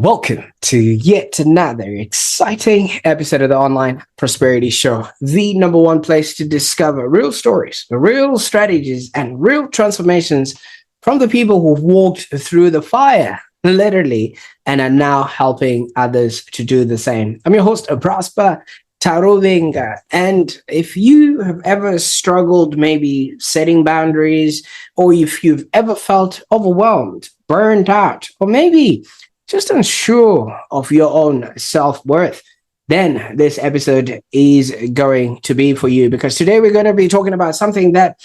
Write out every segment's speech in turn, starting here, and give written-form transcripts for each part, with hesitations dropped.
Welcome to yet another exciting episode of the Online Prosperity Show, the number one place to discover real stories, real strategies, and real transformations from the people who've walked through the fire, literally, and are now helping others to do the same. I'm your host, Prosper Taruvinga, and if you have ever struggled maybe setting boundaries, or if you've ever felt overwhelmed, burned out, or maybe just unsure of your own self-worth, then this episode is going to be for you, because today we're going to be talking about something that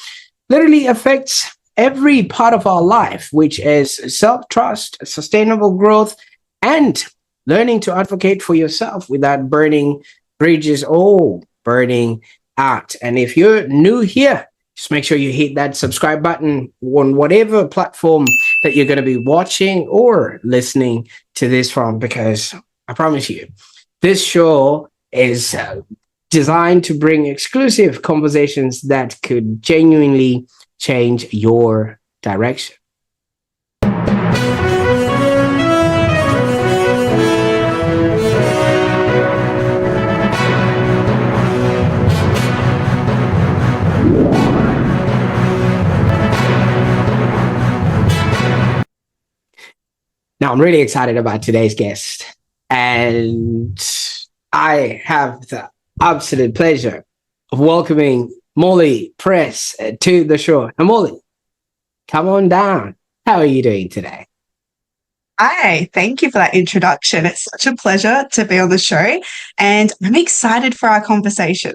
literally affects every part of our life, which is self-trust, sustainable growth, and learning to advocate for yourself without burning bridges or burning out. And if you're new here, just make sure you hit that subscribe button on whatever platform that you're going to be watching or listening to this from, because I promise you, this show is designed to bring exclusive conversations that could genuinely change your direction. Now, I'm really excited about today's guest, and I have the absolute pleasure of welcoming Molly Press to the show. And Molly, come on down. How are you doing today? Hi, thank you for that introduction. It's such a pleasure to be on the show, and I'm excited for our conversation.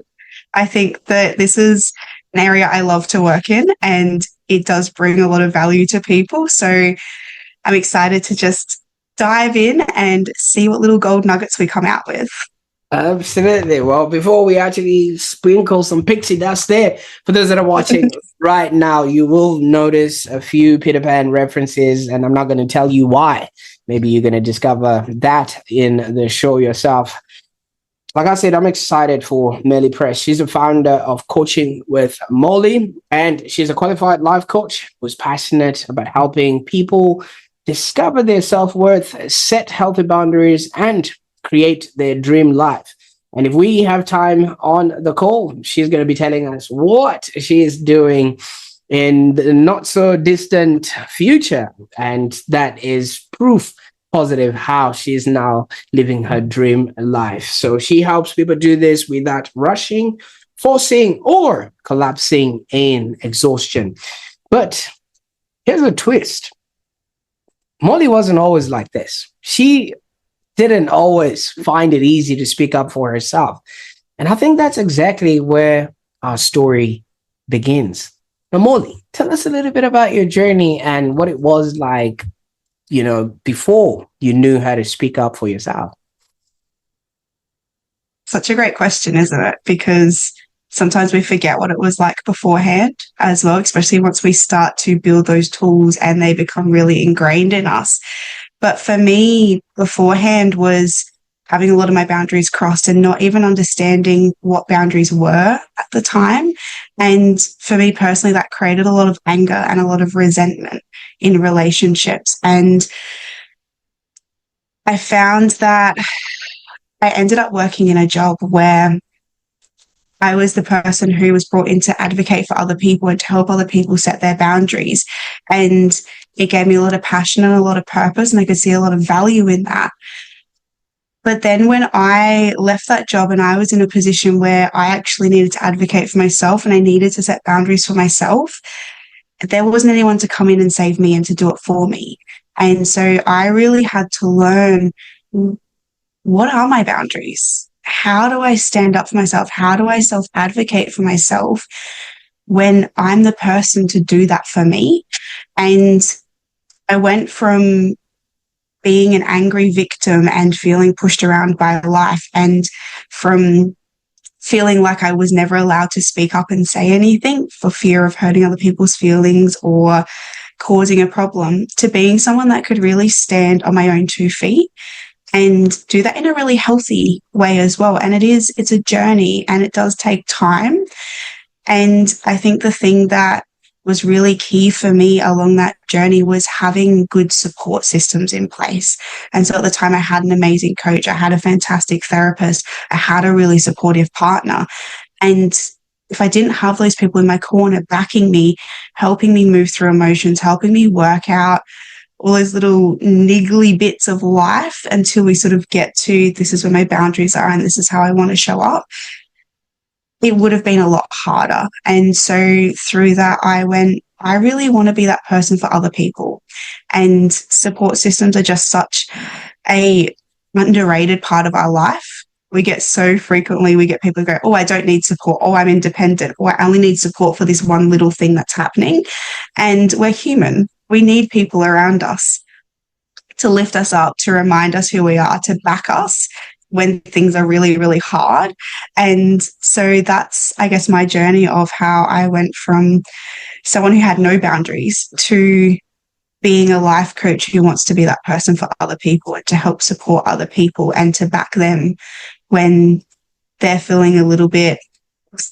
I think that this is an area I love to work in, and it does bring a lot of value to people. So I'm excited to just dive in and see what little gold nuggets we come out with. Absolutely. Well, before we actually sprinkle some pixie dust there, for those that are watching right now, you will notice a few Peter Pan references, and I'm not going to tell you why. Maybe you're going to discover that in the show yourself. Like I said, I'm excited for Molly Press. She's a founder of Coaching with Molly, and she's a qualified life coach who's passionate about helping people discover their self-worth, set healthy boundaries, and create their dream life. And if we have time on the call, she's going to be telling us what she is doing in the not so distant future. And that is proof positive how she's now living her dream life. So she helps people do this without rushing, forcing, or collapsing in exhaustion. But here's a twist. Molly wasn't always like this. She didn't always find it easy to speak up for herself. And I think that's exactly where our story begins. Now, Molly, tell us a little bit about your journey and what it was like, before you knew how to speak up for yourself. Such a great question, isn't it? Because sometimes we forget what it was like beforehand as well, especially once we start to build those tools and they become really ingrained in us. But for me, beforehand was having a lot of my boundaries crossed and not even understanding what boundaries were at the time. And for me personally, that created a lot of anger and a lot of resentment in relationships. And I found that I ended up working in a job where I was the person who was brought in to advocate for other people and to help other people set their boundaries. And it gave me a lot of passion and a lot of purpose, and I could see a lot of value in that. But then when I left that job and I was in a position where I actually needed to advocate for myself and I needed to set boundaries for myself, there wasn't anyone to come in and save me and to do it for me. And so I really had to learn, what are my boundaries? How do I stand up for myself? How do I self-advocate for myself when I'm the person to do that for me? And I went from being an angry victim and feeling pushed around by life, and from feeling like I was never allowed to speak up and say anything for fear of hurting other people's feelings or causing a problem, to being someone that could really stand on my own 2 feet and do that in a really healthy way as well. And it's a journey, and it does take time. And I think the thing that was really key for me along that journey was having good support systems in place. And so at the time I had an amazing coach, I had a fantastic therapist, I had a really supportive partner. And if I didn't have those people in my corner backing me, helping me move through emotions, helping me work out all those little niggly bits of life until we sort of get to this is where my boundaries are and this is how I want to show up, it would have been a lot harder. And so through that, I really want to be that person for other people. And support systems are just such a underrated part of our life. We get people who go, oh, I don't need support. Oh, I'm independent. Or I only need support for this one little thing that's happening. And we're human. We need people around us to lift us up, to remind us who we are, to back us when things are really, really hard. And so that's, I guess, my journey of how I went from someone who had no boundaries to being a life coach who wants to be that person for other people and to help support other people and to back them when they're feeling a little bit,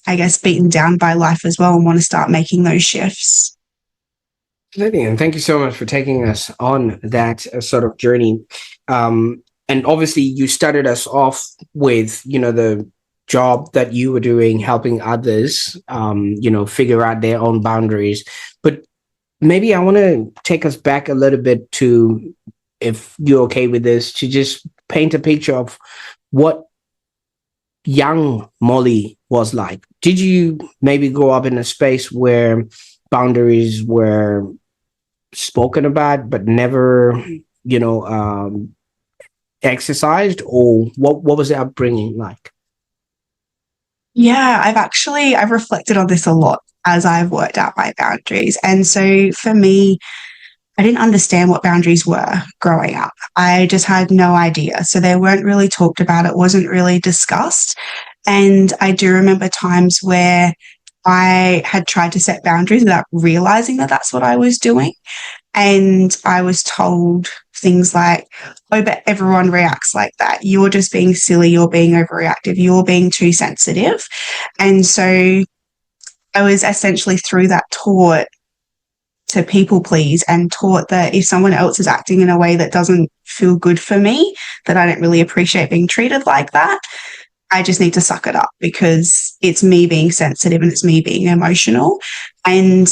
I guess, beaten down by life as well and want to start making those shifts. And thank you so much for taking us on that sort of journey. And obviously, you started us off with, the job that you were doing, helping others, figure out their own boundaries. But maybe I want to take us back a little bit to, if you're okay with this, to just paint a picture of what young Molly was like. Did you maybe grow up in a space where boundaries were spoken about but never exercised, or what was the upbringing like? Yeah, I've reflected on this a lot as I've worked out my boundaries. And so for me, I didn't understand what boundaries were growing up. I just had no idea. So they weren't really talked about. It wasn't really discussed. And I do remember times where I had tried to set boundaries without realizing that that's what I was doing. And I was told things like, oh, but everyone reacts like that. You're just being silly. You're being overreactive. You're being too sensitive. And so I was essentially through that taught to people please and taught that if someone else is acting in a way that doesn't feel good for me, that I don't really appreciate being treated like that. I just need to suck it up because it's me being sensitive and it's me being emotional. And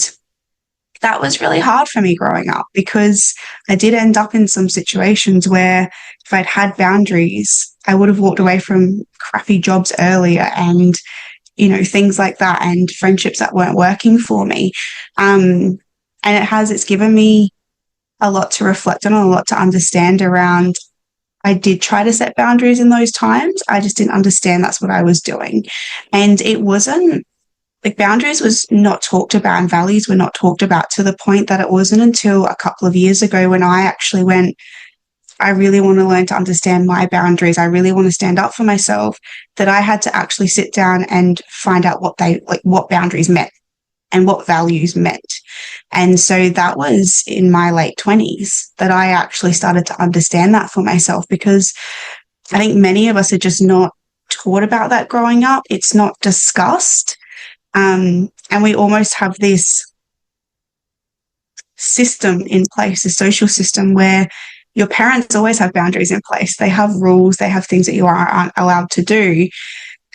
that was really hard for me growing up because I did end up in some situations where if I'd had boundaries, I would have walked away from crappy jobs earlier and, things like that and friendships that weren't working for me. And it's given me a lot to reflect on, a lot to understand around. I did try to set boundaries in those times. I just didn't understand that's what I was doing. And it wasn't like boundaries was not talked about and values were not talked about to the point that it wasn't until a couple of years ago when I actually went, I really want to learn to understand my boundaries. I really want to stand up for myself, that I had to actually sit down and find out what boundaries meant and what values meant. And so that was in my late 20s that I actually started to understand that for myself, because I think many of us are just not taught about that growing up. It's not discussed. And we almost have this system in place, a social system where your parents always have boundaries in place. They have rules, they have things that you aren't allowed to do.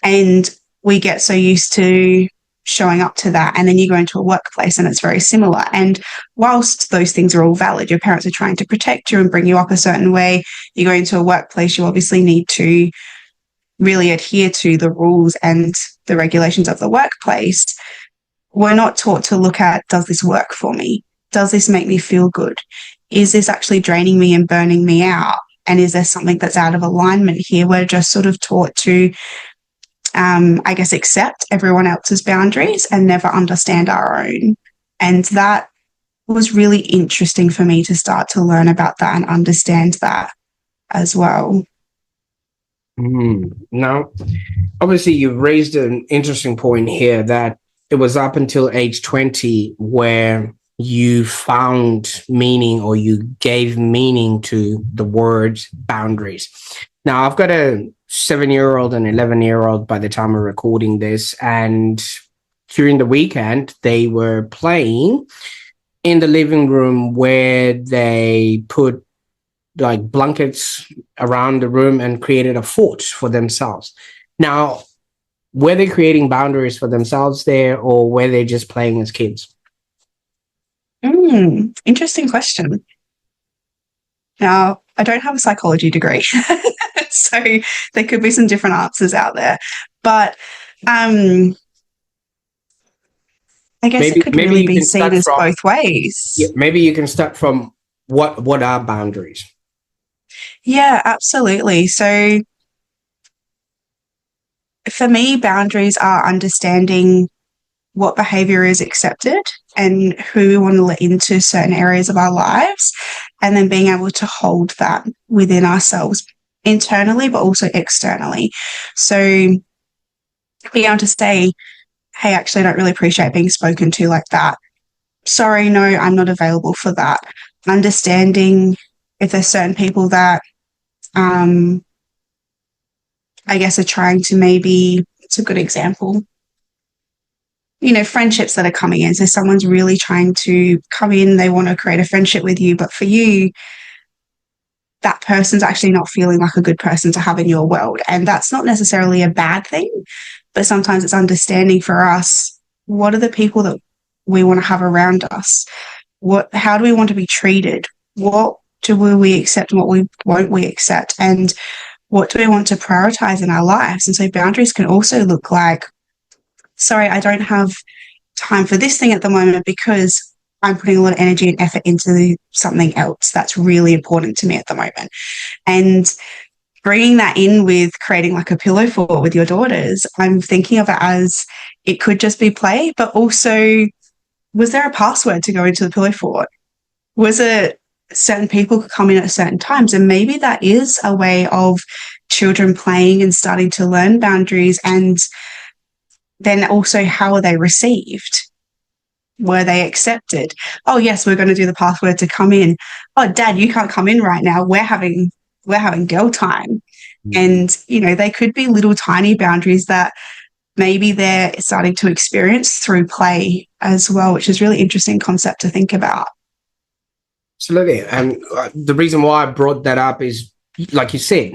And we get so used to showing up to that. And then you go into a workplace and it's very similar. And whilst those things are all valid, your parents are trying to protect you and bring you up a certain way. You go into a workplace, you obviously need to really adhere to the rules and the regulations of the workplace. We're not taught to look at, does this work for me? Does this make me feel good? Is this actually draining me and burning me out? And is there something that's out of alignment here? We're just sort of taught to, I guess, accept everyone else's boundaries and never understand our own. And that was really interesting for me to start to learn about that and understand that as well. Now, obviously, you've raised an interesting point here that it was up until age 20 where you found meaning, or you gave meaning to the words boundaries. Now, I've got a 7-year-old and 11-year-old by the time we're recording this, and during the weekend, they were playing in the living room where they put like blankets around the room and created a fort for themselves. Now, were they creating boundaries for themselves there, or were they just playing as kids? Interesting question. Now, I don't have a psychology degree, so there could be some different answers out there. But I guess it could Maybe really you be can seen start as from, both yeah, ways. maybe you can start from what are boundaries? Yeah, absolutely. So for me, boundaries are understanding what behavior is accepted and who we want to let into certain areas of our lives, and then being able to hold that within ourselves internally, but also externally. So being able to say, hey, actually, I don't really appreciate being spoken to like that. Sorry, no, I'm not available for that. Understanding if there's certain people that I guess are trying to maybe, it's a good example, friendships that are coming in. So someone's really trying to come in, they want to create a friendship with you, but for you, that person's actually not feeling like a good person to have in your world. And that's not necessarily a bad thing, but sometimes it's understanding for us, what are the people that we want to have around us? How do we want to be treated? What do we accept and what won't we accept? And what do we want to prioritize in our lives? And so boundaries can also look like, sorry, I don't have time for this thing at the moment because I'm putting a lot of energy and effort into something else that's really important to me at the moment. And bringing that in with creating like a pillow fort with your daughters, I'm thinking of it as it could just be play, but also, was there a password to go into the pillow fort? Was it certain people could come in at certain times? And maybe that is a way of children playing and starting to learn boundaries. And then also, how are they received? Were they accepted? Oh, yes, we're going to do the password to come in. Oh, Dad, you can't come in right now. We're having girl time. And, they could be little tiny boundaries that maybe they're starting to experience through play as well, which is really interesting concept to think about. Absolutely. And the reason why I brought that up is, like you said,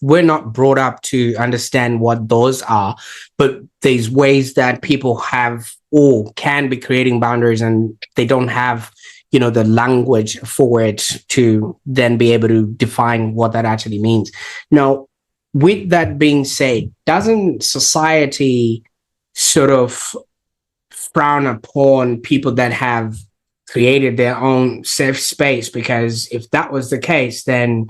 we're not brought up to understand what those are, but there's ways that people have or can be creating boundaries, and they don't have, the language for it to then be able to define what that actually means. Now, with that being said, doesn't society sort of frown upon people that have created their own safe space? Because if that was the case, then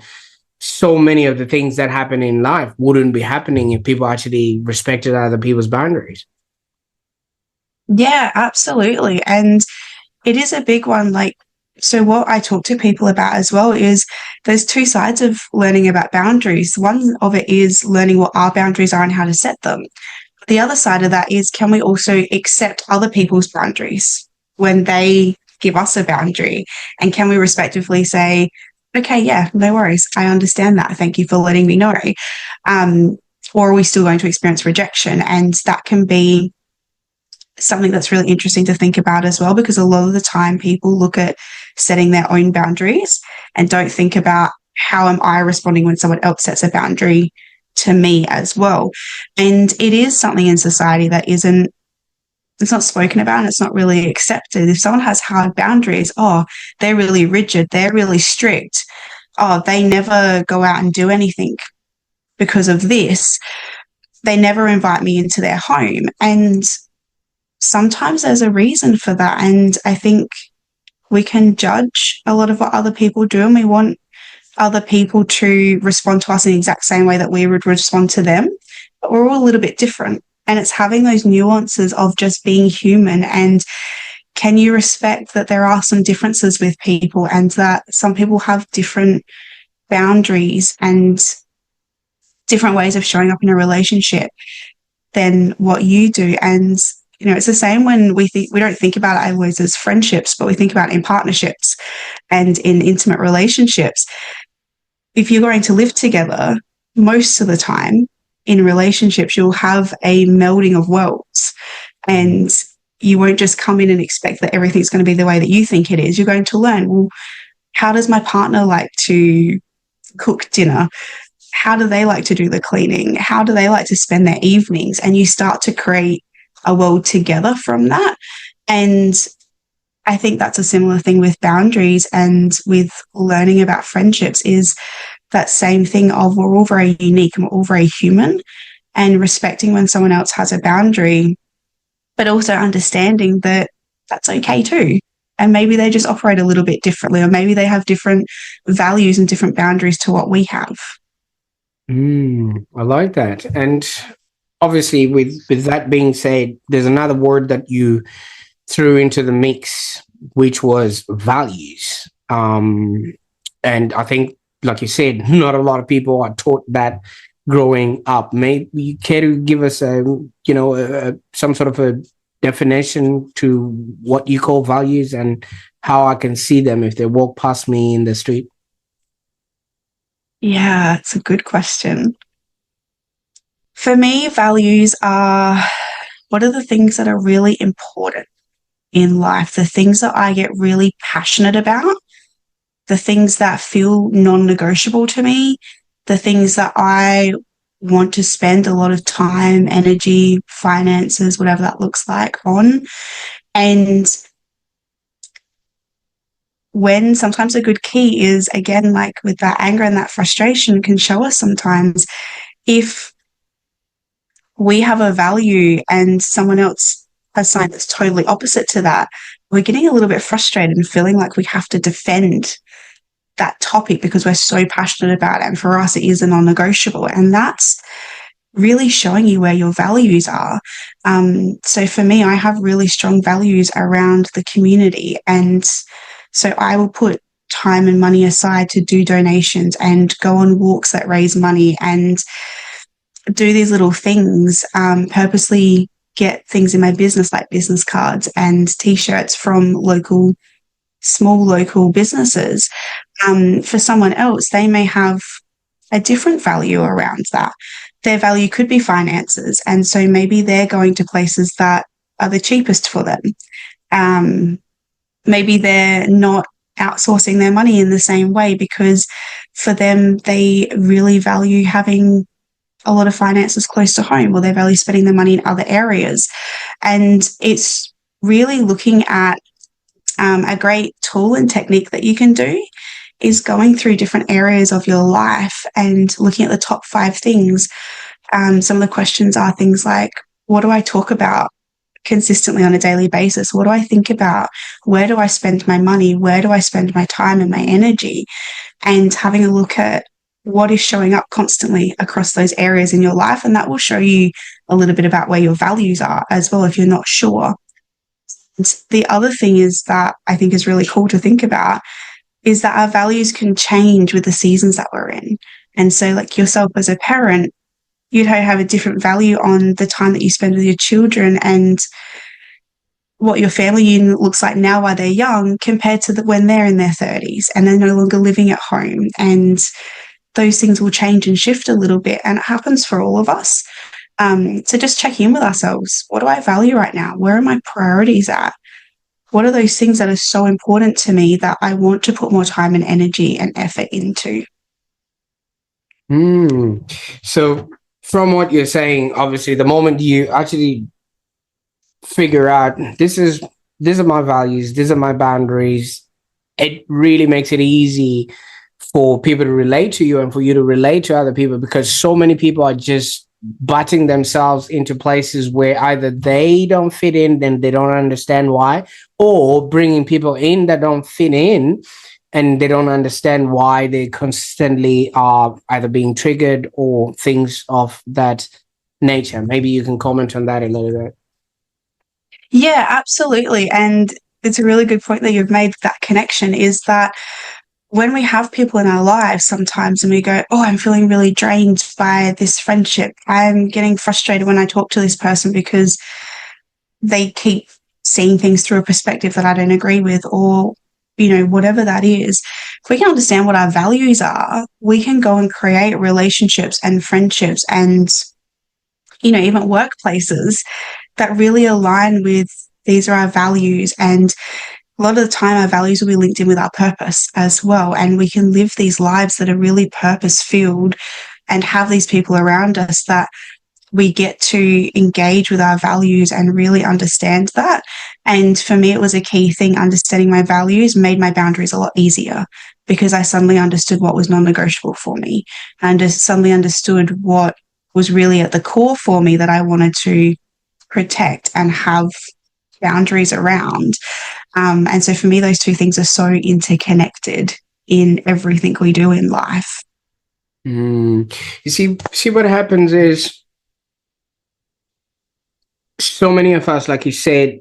so many of the things that happen in life wouldn't be happening if people actually respected other people's boundaries. Yeah, absolutely. And it is a big one. Like, so what I talk to people about as well is there's two sides of learning about boundaries. One of it is learning what our boundaries are and how to set them. The other side of that is, can we also accept other people's boundaries when they give us a boundary? And can we respectively say, okay, yeah, no worries. I understand that. Thank you for letting me know. Or are we still going to experience rejection? And that can be something that's really interesting to think about as well, because a lot of the time people look at setting their own boundaries and don't think about, how am I responding when someone else sets a boundary to me as well? And it is something in society that it's not spoken about and it's not really accepted. If someone has hard boundaries, oh, they're really rigid, they're really strict, oh, they never go out and do anything because of this, they never invite me into their home. And sometimes there's a reason for that. And I think we can judge a lot of what other people do, and we want other people to respond to us in the exact same way that we would respond to them. But we're all a little bit different. And it's having those nuances of just being human. And can you respect that there are some differences with people, and that some people have different boundaries and different ways of showing up in a relationship than what you do? And it's the same when we don't think about it always as friendships, but we think about it in partnerships and in intimate relationships. If you're going to live together, most of the time in relationships, you'll have a melding of worlds. And you won't just come in and expect that everything's going to be the way that you think it is. You're going to learn, well, how does my partner like to cook dinner? How do they like to do the cleaning? How do they like to spend their evenings? And you start to create a world together from that. And I think that's a similar thing with boundaries and with learning about friendships, is that same thing of we're all very unique and we're all very human, and respecting when someone else has a boundary, but also understanding that that's okay too. And maybe they just operate a little bit differently, or maybe they have different values and different boundaries to what we have. I like that. And obviously, with that being said, there's another word that you threw into the mix, which was values. And I think, like you said, not a lot of people are taught that growing up. Maybe you care to give us some sort of a definition to what you call values and how I can see them if they walk past me in the street? Yeah, it's a good question. For me, values are, what are the things that are really important in life, the things that I get really passionate about, the things that feel non-negotiable to me, the things that I want to spend a lot of time, energy, finances, whatever that looks like, on. And when sometimes a good key is, again, like with that anger and that frustration can show us sometimes, if we have a value and someone else has something that's totally opposite to that, we're getting a little bit frustrated and feeling like we have to defend that topic because we're so passionate about it. And for us, it is a non-negotiable. And that's really showing you where your values are. So for me, I have really strong values around the community. And so I will put time and money aside to do donations and go on walks that raise money and do these little things, purposely get things in my business like business cards and t-shirts from small local businesses. For someone else, they may have a different value around that. Their value could be finances. And so maybe they're going to places that are the cheapest for them. Maybe they're not outsourcing their money in the same way because for them, they really value having a lot of finances close to home, or they value spending their money in other areas. And it's really looking at a great tool and technique that you can do is going through different areas of your life and looking at the top 5 things. Some of the questions are things like, what do I talk about consistently on a daily basis? What do I think about? Where do I spend my money? Where do I spend my time and my energy? And having a look at what is showing up constantly across those areas in your life. And that will show you a little bit about where your values are as well if you're not sure. And the other thing is that I think is really cool to think about is that our values can change with the seasons that we're in. And so like yourself as a parent, you'd have a different value on the time that you spend with your children and what your family unit looks like now while they're young compared to when they're in their 30s and they're no longer living at home. And those things will change and shift a little bit. And it happens for all of us. So just check in with ourselves. What do I value right now? Where are my priorities at? What are those things that are so important to me that I want to put more time and energy and effort into? So from what you're saying, obviously, the moment you actually figure out these are my values, these are my boundaries, it really makes it easy for people to relate to you and for you to relate to other people, because so many people are just butting themselves into places where either they don't fit in, then they don't understand why, or bringing people in that don't fit in and they don't understand why they constantly are either being triggered or things of that nature. Maybe you can comment on that a little bit. Yeah, absolutely. And it's a really good point that you've made, that connection is that when we have people in our lives sometimes and we go, oh, I'm feeling really drained by this friendship. I'm getting frustrated when I talk to this person because they keep seeing things through a perspective that I don't agree with, or, whatever that is. If we can understand what our values are, we can go and create relationships and friendships and, even workplaces that really align with these are our values. And a lot of the time our values will be linked in with our purpose as well. And we can live these lives that are really purpose-filled and have these people around us that we get to engage with our values and really understand that. And for me, it was a key thing. Understanding my values made my boundaries a lot easier because I suddenly understood what was non-negotiable for me and just suddenly understood what was really at the core for me that I wanted to protect and have boundaries around. And so for me, those two things are so interconnected in everything we do in life. You see what happens is so many of us, like you said,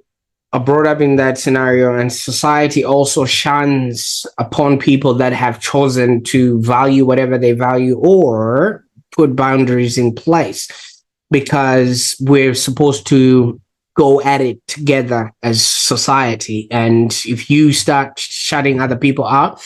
are brought up in that scenario, and society also shuns upon people that have chosen to value whatever they value or put boundaries in place, because we're supposed to go at it together as society. And if you start shutting other people out,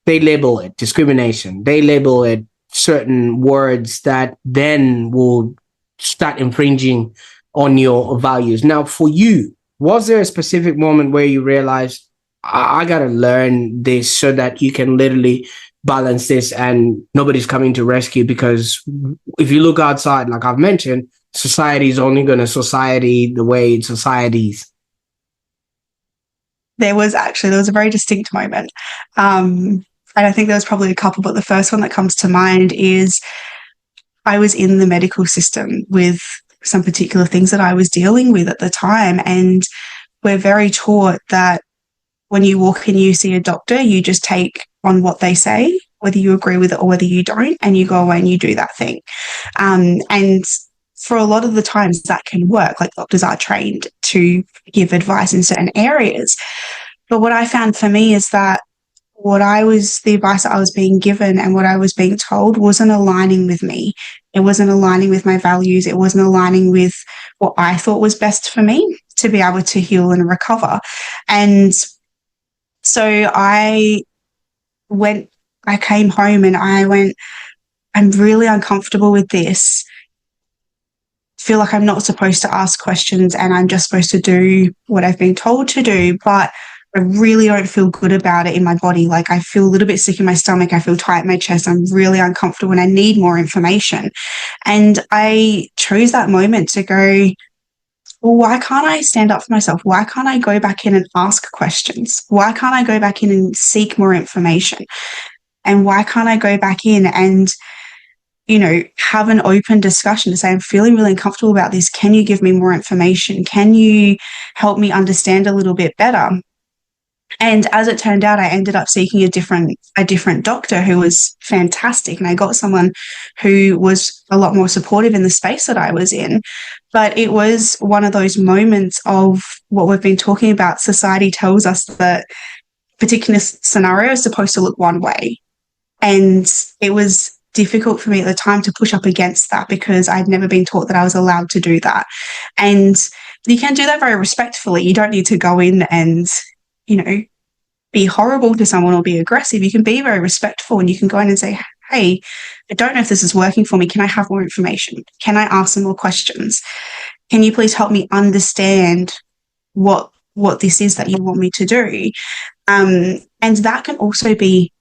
they label it discrimination. They label it certain words that then will start infringing on your values. Now, for you, was there a specific moment where you realized, I got to learn this so that you can literally balance this and nobody's coming to rescue? Because if you look outside, like I've mentioned, society is only going to society the way societies. There was a very distinct moment. And I think there was probably a couple, but the first one that comes to mind is I was in the medical system with some particular things that I was dealing with at the time. And we're very taught that when you walk in, you see a doctor, you just take on what they say, whether you agree with it or whether you don't, and you go away and you do that thing. And for a lot of the times that can work. Like, doctors are trained to give advice in certain areas. But what I found for me is that the advice that I was being given and what I was being told wasn't aligning with me. It wasn't aligning with my values. It wasn't aligning with what I thought was best for me to be able to heal and recover. And so I came home and I went, I'm really uncomfortable with this. Feel like I'm not supposed to ask questions and I'm just supposed to do what I've been told to do. But I really don't feel good about it in my body. Like, I feel a little bit sick in my stomach. I feel tight in my chest. I'm really uncomfortable and I need more information. And I chose that moment to go, well, why can't I stand up for myself? Why can't I go back in and ask questions? Why can't I go back in and seek more information? And why can't I go back in and, have an open discussion to say, I'm feeling really uncomfortable about this. Can you give me more information? Can you help me understand a little bit better? And as it turned out, I ended up seeking a different doctor who was fantastic. And I got someone who was a lot more supportive in the space that I was in. But it was one of those moments of what we've been talking about. Society tells us that a particular scenario is supposed to look one way. And it was difficult for me at the time to push up against that because I'd never been taught that I was allowed to do that. And you can do that very respectfully. You don't need to go in and be horrible to someone or be aggressive. You can be very respectful and you can go in and say, hey, I don't know if this is working for me. Can I have more information? Can I ask some more questions? Can you please help me understand what this is that you want me to do? And that can also be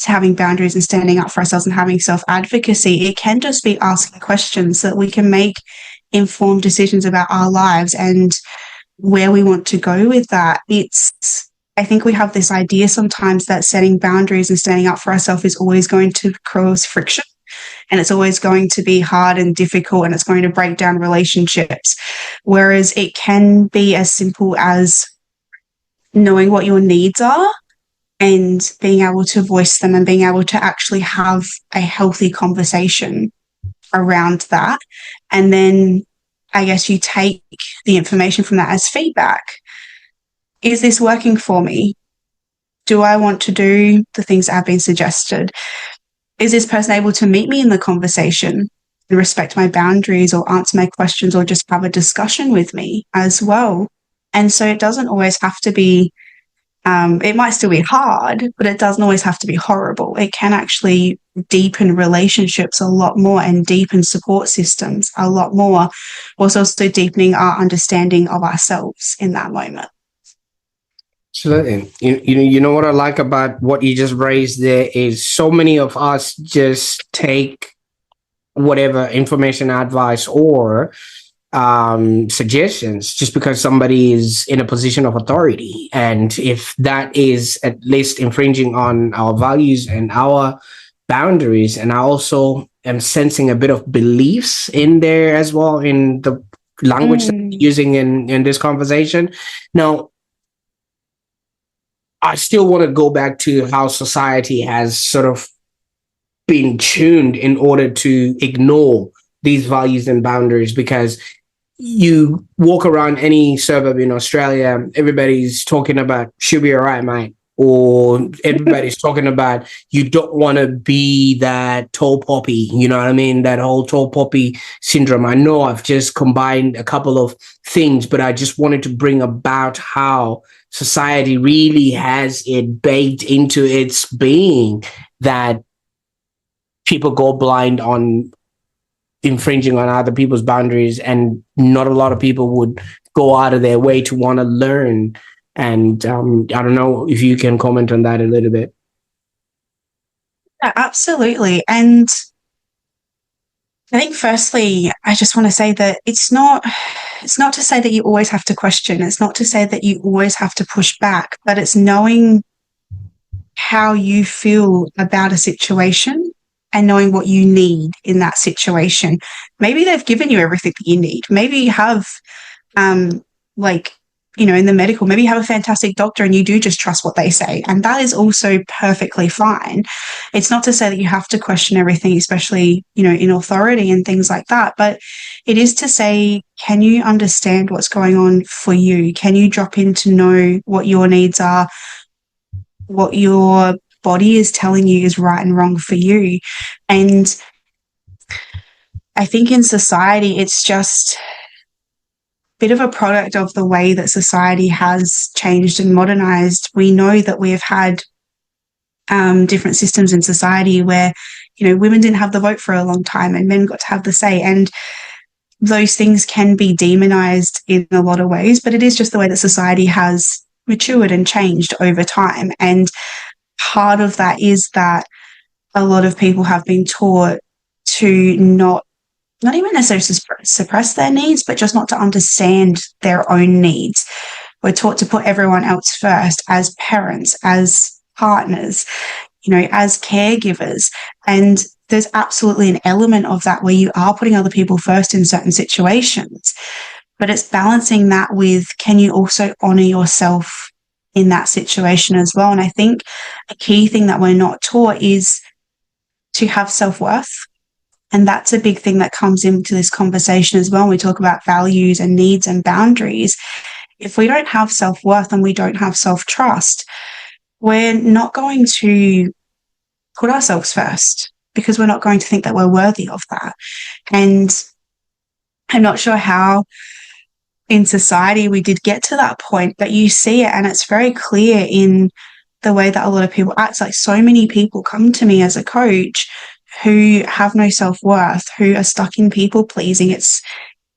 having boundaries and standing up for ourselves and having self-advocacy. It can just be asking questions so that we can make informed decisions about our lives and where we want to go with that. I think we have this idea sometimes that setting boundaries and standing up for ourselves is always going to cause friction and it's always going to be hard and difficult and it's going to break down relationships. Whereas it can be as simple as knowing what your needs are and being able to voice them and being able to actually have a healthy conversation around that. And then I guess you take the information from that as feedback. Is this working for me? Do I want to do the things that have been suggested? Is this person able to meet me in the conversation and respect my boundaries or answer my questions or just have a discussion with me as well? And so it doesn't always have to be It might still be hard, but it doesn't always have to be horrible. It can actually deepen relationships a lot more and deepen support systems a lot more, whilst also deepening our understanding of ourselves in that moment. Absolutely. You know what I like about what you just raised there is so many of us just take whatever information, advice, or suggestions just because somebody is in a position of authority. And if that is at least infringing on our values and our boundaries, and I also am sensing a bit of beliefs in there as well in the language that we're using in this conversation. Now, I still want to go back to how society has sort of been tuned in order to ignore these values and boundaries, because you walk around any suburb in Australia, everybody's talking about "she'll be all right, mate," or everybody's talking about you don't want to be that tall poppy. You know what I mean? That whole tall poppy syndrome. I know I've just combined a couple of things, but I just wanted to bring about how society really has it baked into its being that people go blind on infringing on other people's boundaries, and not a lot of people would go out of their way to want to learn. And I don't know if you can comment on that a little bit. Yeah, absolutely. And I think firstly, I just want to say that it's not to say that you always have to question. It's not to say that you always have to push back, but it's knowing how you feel about a situation and knowing what you need in that situation. Maybe they've given you everything that you need. Maybe you have, like, you know, in the medical, maybe you have a fantastic doctor and you do just trust what they say. And that is also perfectly fine. It's not to say that you have to question everything, especially, you know, in authority and things like that. But it is to say, can you understand what's going on for you? Can you drop in to know what your needs are, what your body is telling you is right and wrong for you? And I think in society, it's just a bit of a product of the way that society has changed and modernized. We know that we have had different systems in society where, you know, women didn't have the vote for a long time and men got to have the say. And those things can be demonized in a lot of ways, but it is just the way that society has matured and changed over time. And part of that is that a lot of people have been taught to not even necessarily suppress their needs, but just not to understand their own needs. We're taught to put everyone else first as parents, as partners, you know, as caregivers. And there's absolutely an element of that where you are putting other people first in certain situations. But it's balancing that with, can you also honor yourself in that situation as well? And I think a key thing that we're not taught is to have self-worth. And that's a big thing that comes into this conversation as well. When we talk about values and needs and boundaries, if we don't have self-worth and we don't have self-trust, we're not going to put ourselves first because we're not going to think that we're worthy of that. And I'm not sure how in society we did get to that point, but you see it and it's very clear in the way that a lot of people act. Like, so many people come to me as a coach who have no self-worth, who are stuck in people pleasing.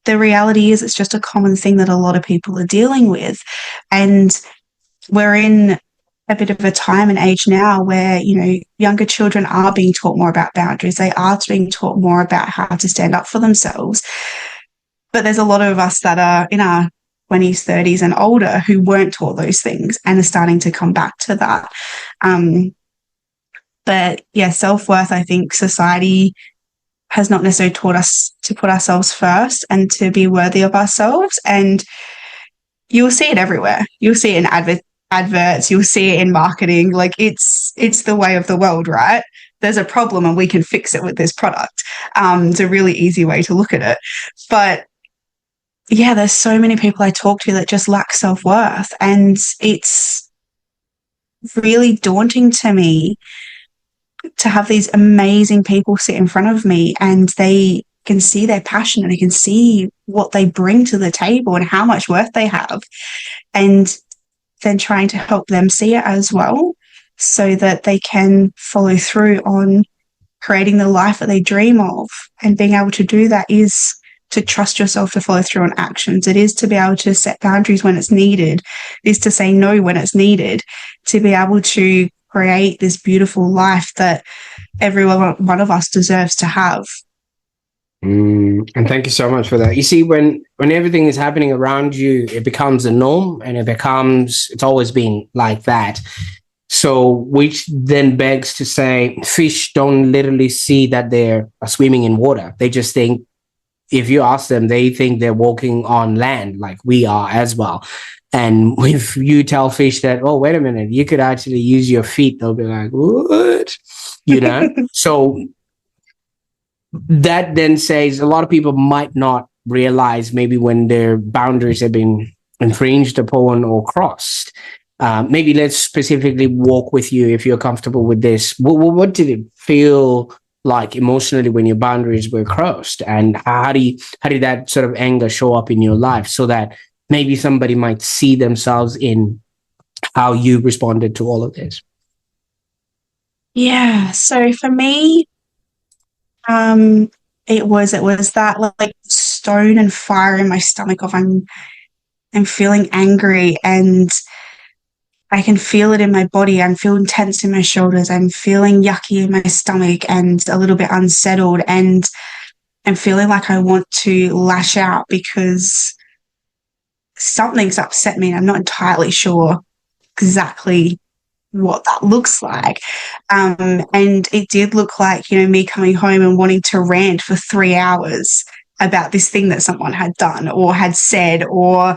The reality is it's just a common thing that a lot of people are dealing with. And we're in a bit of a time and age now where, you know, younger children are being taught more about boundaries. They are being taught more about how to stand up for themselves. But there's a lot of us that are in our 20s, 30s and older who weren't taught those things and are starting to come back to that. But yeah, self-worth, I think society has not necessarily taught us to put ourselves first and to be worthy of ourselves. And you'll see it everywhere. You'll see it in adverts, you'll see it in marketing. Like, it's the way of the world, right? There's a problem and we can fix it with this product. It's a really easy way to look at it. But yeah, there's so many people I talk to that just lack self-worth. And it's really daunting to me to have these amazing people sit in front of me and they can see their passion and they can see what they bring to the table and how much worth they have. And then trying to help them see it as well so that they can follow through on creating the life that they dream of. And being able to do that is to trust yourself to follow through on actions. It is to be able to set boundaries when it's needed. It is to say no when it's needed, to be able to create this beautiful life that every one of us deserves to have. And thank you so much for that. You see, when everything is happening around you, it becomes a norm, and it's always been like that. So, which then begs to say, fish don't literally see that they're swimming in water. They just think, if you ask them, they think they're walking on land like we are as well. And if you tell fish that, oh, wait a minute, you could actually use your feet, they'll be like, what? So that then says a lot of people might not realize maybe when their boundaries have been infringed upon or crossed. Maybe let's specifically walk with you if you're comfortable with this. What did it feel like emotionally when your boundaries were crossed, and how did that sort of anger show up in your life, so that maybe somebody might see themselves in how you responded to all of this? Yeah. So for me, it was that like stone and fire in my stomach of I'm feeling angry, and I can feel it in my body. I'm feeling tense in my shoulders. I'm feeling yucky in my stomach and a little bit unsettled, and I'm feeling like I want to lash out because something's upset me and I'm not entirely sure exactly what that looks like. And it did look like, me coming home and wanting to rant for 3 hours about this thing that someone had done or had said or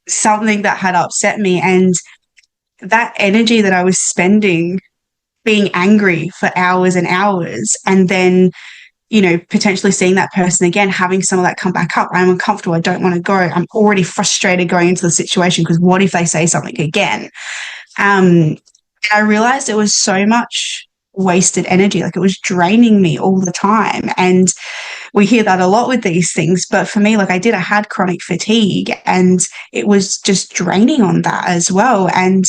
something that had upset me. And that energy that I was spending being angry for hours and hours, and then potentially seeing that person again, having some of that come back up. I'm uncomfortable. I don't want to go. I'm already frustrated going into the situation because what if they say something again? I realized it was so much wasted energy. Like, it was draining me all the time. And we hear that a lot with these things. But for me, I had chronic fatigue, and it was just draining on that as well. And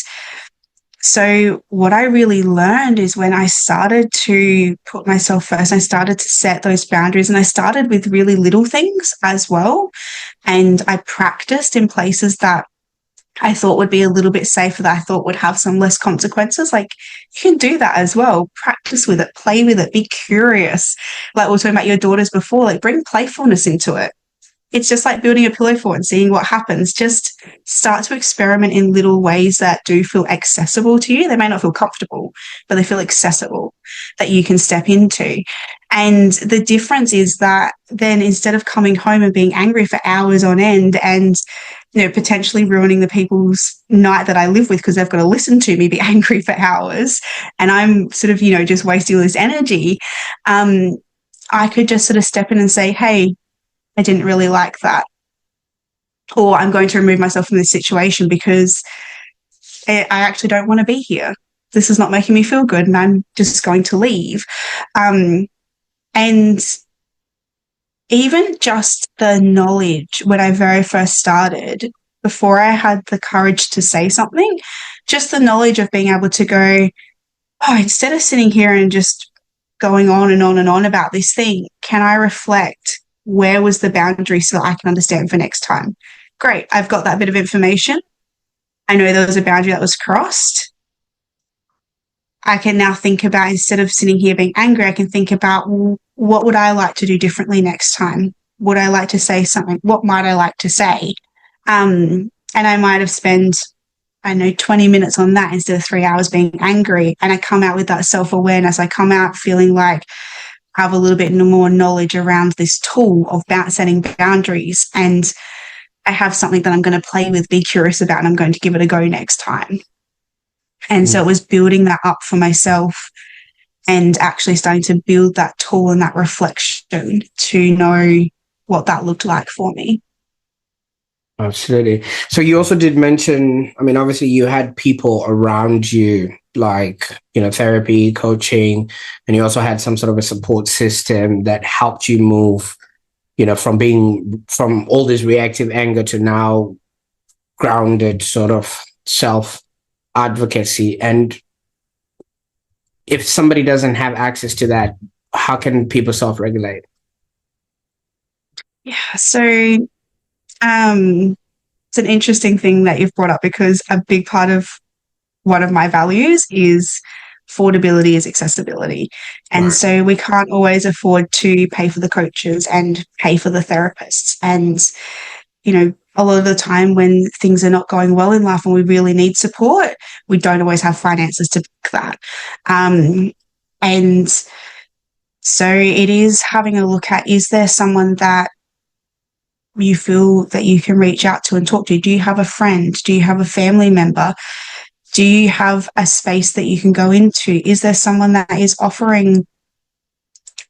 so what I really learned is when I started to put myself first, I started to set those boundaries, and I started with really little things as well. And I practiced in places that I thought would be a little bit safer, that I thought would have some less consequences. Like, you can do that as well. Practice with it, play with it, be curious. Like we were talking about your daughters before, bring playfulness into it. It's just like building a pillow fort and seeing what happens. Just start to experiment in little ways that do feel accessible to you. They may not feel comfortable, but they feel accessible, that you can step into. And the difference is that then, instead of coming home and being angry for hours on end and potentially ruining the people's night that I live with because they've got to listen to me be angry for hours, and I'm sort of, just wasting all this energy, I could just sort of step in and say, hey, I didn't really like that. Or I'm going to remove myself from this situation because I actually don't want to be here. This is not making me feel good, and I'm just going to leave. And even just the knowledge when I very first started, before I had the courage to say something, just the knowledge of being able to go, oh, instead of sitting here and just going on and on and on about this thing, can I reflect? Where was the boundary so that I can understand for next time? Great. I've got that bit of information. I know there was a boundary that was crossed. I can now think about, instead of sitting here being angry, I can think about, well, what would I like to do differently next time? Would I like to say something? What might I like to say? And I might have spent, 20 minutes on that instead of 3 hours being angry. And I come out with that self-awareness. I come out feeling like I have a little bit more knowledge around this tool of setting boundaries, and I have something that I'm going to play with, be curious about, and I'm going to give it a go next time. And so it was building that up for myself and actually starting to build that tool and that reflection to know what that looked like for me. Absolutely. So you also did mention, obviously you had people around you, like, therapy, coaching, and you also had some sort of a support system that helped you move, from all this reactive anger to now grounded, sort of self advocacy? And if somebody doesn't have access to that, how can people self regulate? Yeah. So it's an interesting thing that you've brought up, because a big part of one of my values is affordability is accessibility. And Right. so we can't always afford to pay for the coaches and pay for the therapists. And, you know, a lot of the time when things are not going well in life and we really need support, we don't always have finances to pick that. And so it is having a look at, is there someone that you feel that you can reach out to and talk to? Do you have a friend? Do you have a family member? Do you have a space that you can go into? Is there someone that is offering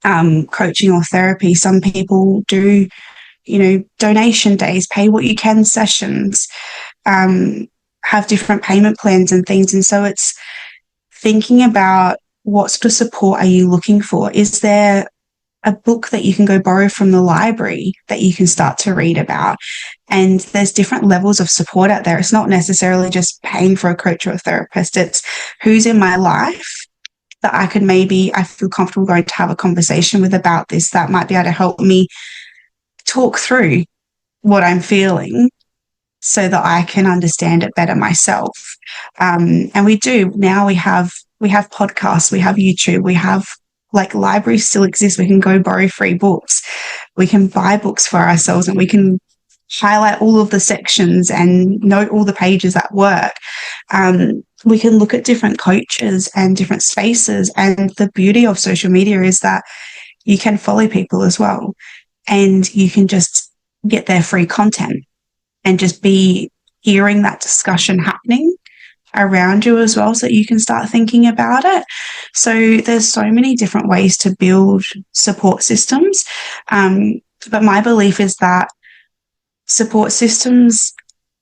coaching or therapy? Some people do, you know, donation days, pay what you can sessions, have different payment plans and things. And so it's thinking about, what sort of support are you looking for? Is there a book that you can go borrow from the library that you can start to read about? And there's different levels of support out there. It's not necessarily just paying for a coach or a therapist. It's who's in my life that I feel comfortable going to have a conversation with about this, that might be able to help me talk through what I'm feeling so that I can understand it better myself. And we do now. We have podcasts, we have YouTube, we have, like, libraries still exist. We can go borrow free books. We can buy books for ourselves, and we can highlight all of the sections and note all the pages at work. We can look at different coaches and different spaces. And the beauty of social media is that you can follow people as well, and you can just get their free content and just be hearing that discussion happening around you as well, so that you can start thinking about it. So there's so many different ways to build support systems. But my belief is that support systems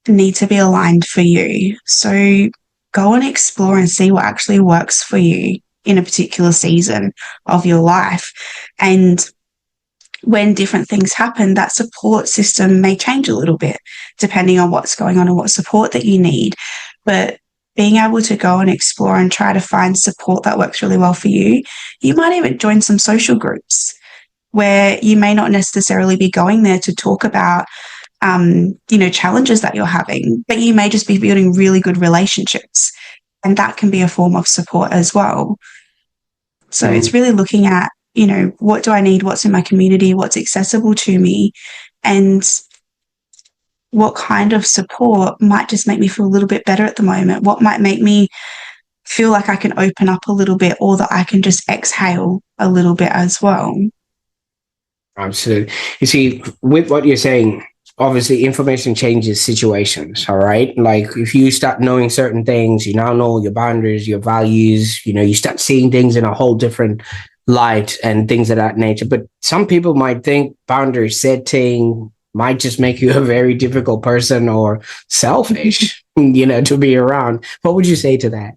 need to be aligned for you. So go and explore and see what actually works for you in a particular season of your life. And when different things happen, that support system may change a little bit depending on what's going on and what support that you need. But being able to go and explore and try to find support that works really well for you. You might even join some social groups where you may not necessarily be going there to talk about, challenges that you're having, but you may just be building really good relationships. And that can be a form of support as well. So it's really looking at, what do I need? What's in my community? What's accessible to me? And what kind of support might just make me feel a little bit better at the moment? What might make me feel like I can open up a little bit, or that I can just exhale a little bit as well? Absolutely. You see, with what you're saying, obviously information changes situations. All right. Like if you start knowing certain things, you now know your boundaries, your values, you start seeing things in a whole different light and things of that nature. But some people might think boundary setting might just make you a very difficult person or selfish, to be around. What would you say to that?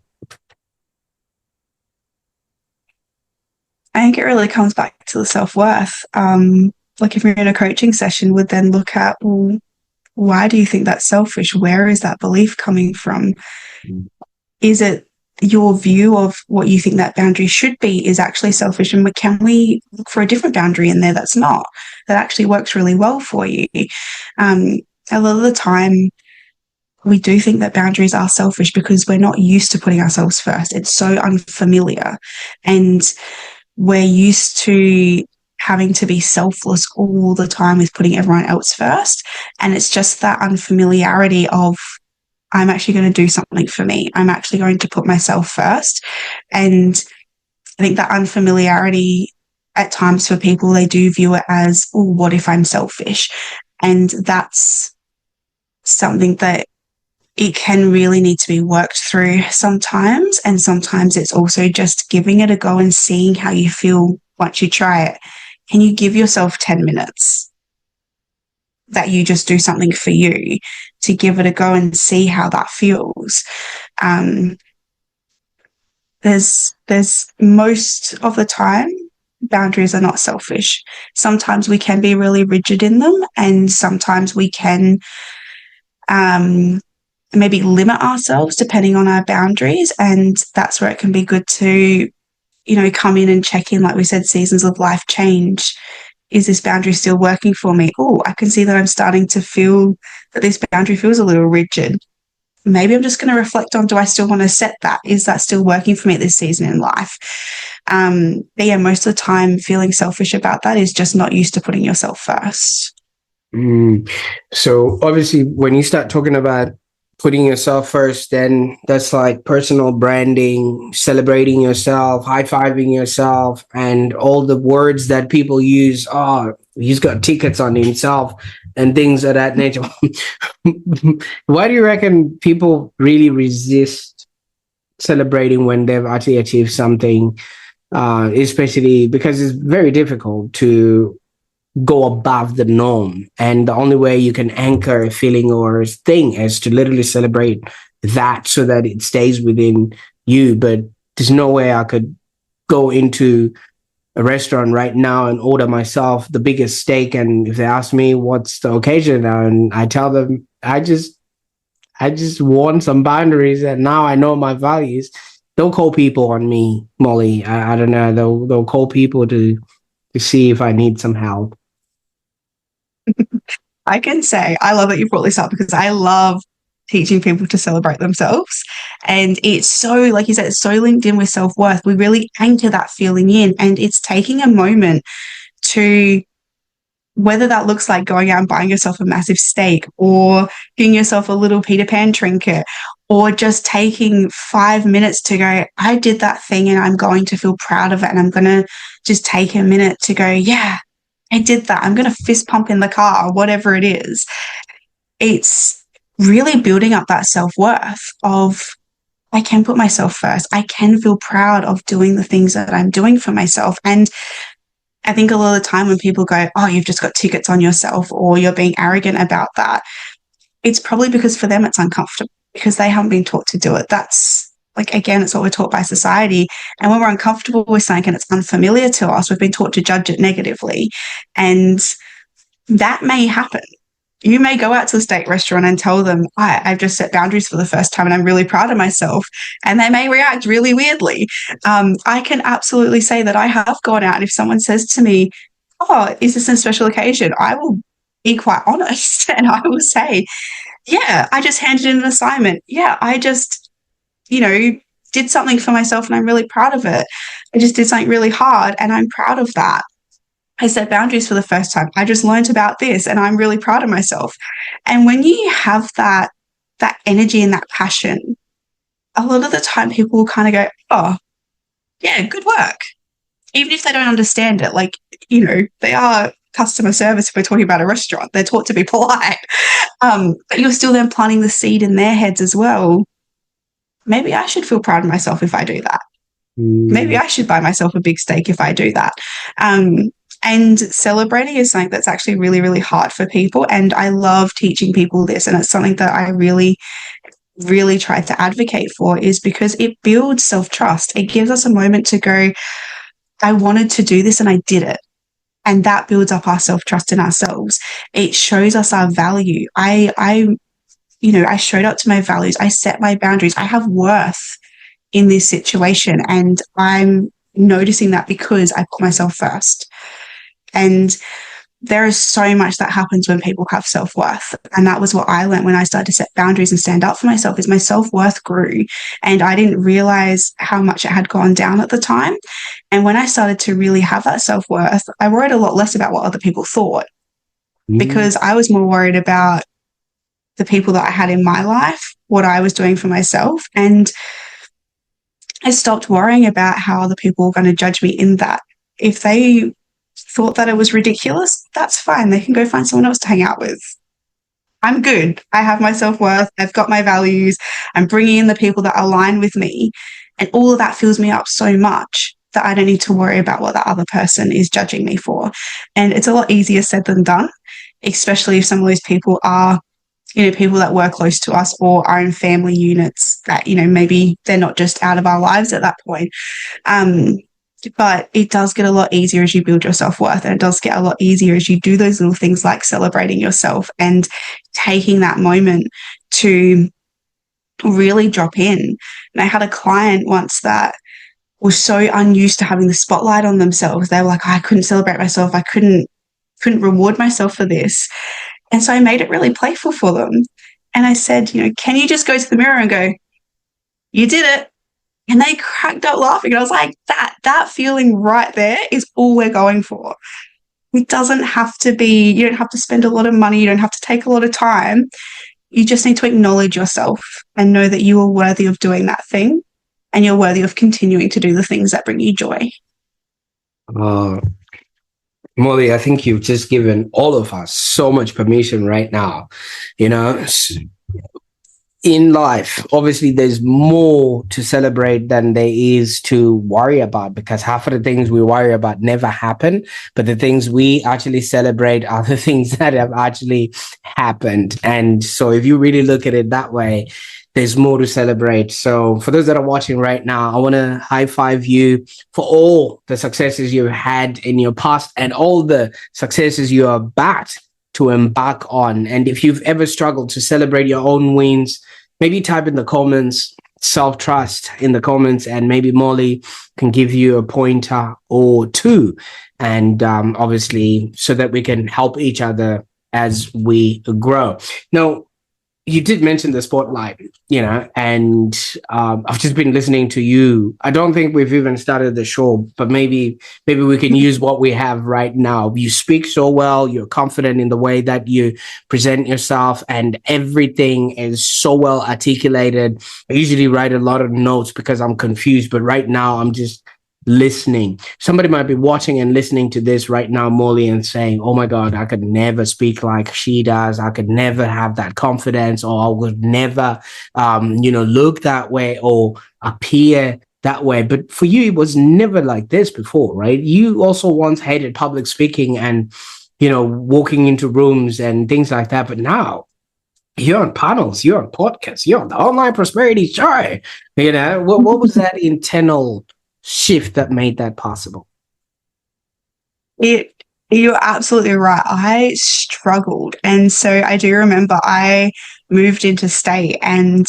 I think it really comes back to the self-worth. Like if you're in a coaching session, would then look at, well, why do you think that's selfish? Where is that belief coming from? Is it your view of what you think that boundary should be is actually selfish? And can we look for a different boundary in there that's not, that actually works really well for you? A lot of the time, we do think that boundaries are selfish because we're not used to putting ourselves first. It's so unfamiliar. And we're used to having to be selfless all the time with putting everyone else first. And it's just that unfamiliarity of, I'm actually going to do something for me. I'm actually going to put myself first. And I think that unfamiliarity at times for people, they do view it as, oh, what if I'm selfish? And that's something that it can really need to be worked through sometimes. And sometimes it's also just giving it a go and seeing how you feel once you try it. Can you give yourself 10 minutes that you just do something for you to give it a go and see how that feels? There's most of the time, boundaries are not selfish. Sometimes we can be really rigid in them, and sometimes we can maybe limit ourselves depending on our boundaries. And that's where it can be good to, come in and check in. Like we said, seasons of life change. Is this boundary still working for me? Oh, I can see that I'm starting to feel that this boundary feels a little rigid. Maybe I'm just going to reflect on, do I still want to set that? Is that still working for me at this season in life? But yeah, most of the time feeling selfish about that is just not used to putting yourself first. So obviously when you start talking about putting yourself first, then that's like personal branding, celebrating yourself, high-fiving yourself, and all the words that people use. Oh, he's got tickets on himself and things of that nature. Why do you reckon people really resist celebrating when they've actually achieved something? Especially because it's very difficult to go above the norm. And the only way you can anchor a feeling or a thing is to literally celebrate that so that it stays within you. But there's no way I could go into a restaurant right now and order myself the biggest steak. And if they ask me what's the occasion, and I tell them, I just want some boundaries and now I know my values. They'll call people on me, Molly. I don't know. They'll call people to see if I need some help. I can say I love that you brought this up because I love teaching people to celebrate themselves. And it's so, like you said, it's so linked in with self-worth. We really anchor that feeling in, and it's taking a moment to, whether that looks like going out and buying yourself a massive steak or getting yourself a little Peter Pan trinket, or just taking 5 minutes to go, I did that thing and I'm going to feel proud of it. And I'm going to just take a minute to go, yeah, I did that. I'm going to fist pump in the car, or whatever it is. It's really building up that self-worth of, I can put myself first. I can feel proud of doing the things that I'm doing for myself. And I think a lot of the time when people go, oh, you've just got tickets on yourself, or you're being arrogant about that, it's probably because for them it's uncomfortable because they haven't been taught to do it. That's, like, again, it's what we're taught by society. And when we're uncomfortable with something and it's unfamiliar to us, we've been taught to judge it negatively. And that may happen. You may go out to a steak restaurant and tell them, I've just set boundaries for the first time and I'm really proud of myself. And they may react really weirdly. I can absolutely say that I have gone out, and if someone says to me, oh, is this a special occasion? I will be quite honest and I will say, yeah, I just handed in an assignment. Yeah, I just, did something for myself and I'm really proud of it. I just did something really hard and I'm proud of that. I set boundaries for the first time. I just learned about this and I'm really proud of myself. And when you have that energy and that passion, a lot of the time people will kind of go, oh, yeah, good work. Even if they don't understand it, like, they are customer service. If we're talking about a restaurant, they're taught to be polite. But you're still then planting the seed in their heads as well. Maybe I should feel proud of myself if I do that. Maybe I should buy myself a big steak if I do that. And celebrating is something that's actually really, really hard for people. And I love teaching people this. And it's something that I really, really try to advocate for, is because it builds self-trust. It gives us a moment to go, I wanted to do this and I did it. And that builds up our self-trust in ourselves. It shows us our value. I showed up to my values. I set my boundaries. I have worth in this situation. And I'm noticing that because I put myself first. And there is so much that happens when people have self-worth. And that was what I learned when I started to set boundaries and stand up for myself, is my self-worth grew. And I didn't realize how much it had gone down at the time. And when I started to really have that self-worth, I worried a lot less about what other people thought, because I was more worried about the people that I had in my life, what I was doing for myself. And I stopped worrying about how other people were going to judge me in that. If they thought that it was ridiculous, that's fine. They can go find someone else to hang out with. I'm good. I have my self-worth. I've got my values. I'm bringing in the people that align with me. And all of that fills me up so much that I don't need to worry about what that other person is judging me for. And it's a lot easier said than done, especially if some of those people are, people that were close to us or are in family units that, maybe they're not just out of our lives at that point. But it does get a lot easier as you build your self-worth, and it does get a lot easier as you do those little things like celebrating yourself and taking that moment to really drop in. And I had a client once that was so unused to having the spotlight on themselves. They were like, I couldn't celebrate myself. I couldn't reward myself for this. And so I made it really playful for them. And I said, can you just go to the mirror and go, you did it? And they cracked up laughing. And I was like, that feeling right there is all we're going for. It doesn't have to be, you don't have to spend a lot of money. You don't have to take a lot of time. You just need to acknowledge yourself and know that you are worthy of doing that thing, and you're worthy of continuing to do the things that bring you joy. Molly, I think you've just given all of us so much permission right now. In life, obviously, there's more to celebrate than there is to worry about, because half of the things we worry about never happen. But the things we actually celebrate are the things that have actually happened. And so if you really look at it that way, there's more to celebrate. So for those that are watching right now, I want to high five you for all the successes you've had in your past and all the successes you are about to embark on. And if you've ever struggled to celebrate your own wins, maybe type in the comments self-trust in the comments, and maybe Molly can give you a pointer or two. And obviously, so that we can help each other as we grow. Now, you did mention the spotlight, and I've just been listening to you. I don't think we've even started the show, but maybe we can use what we have right now. You speak so well. You're confident in the way that you present yourself, and everything is so well articulated. I usually write a lot of notes because I'm confused, but right now I'm just listening. Somebody might be watching and listening to this right now, Molly, and saying, oh my God, I could never speak like she does. I could never have that confidence, or I would never, look that way or appear that way. But for you, it was never like this before, right? You also once hated public speaking and, walking into rooms and things like that. But now you're on panels, you're on podcasts, you're on the Online Prosperity Show. What was that internal shift that made that possible? You're absolutely right. I struggled. And so I do remember I moved interstate, and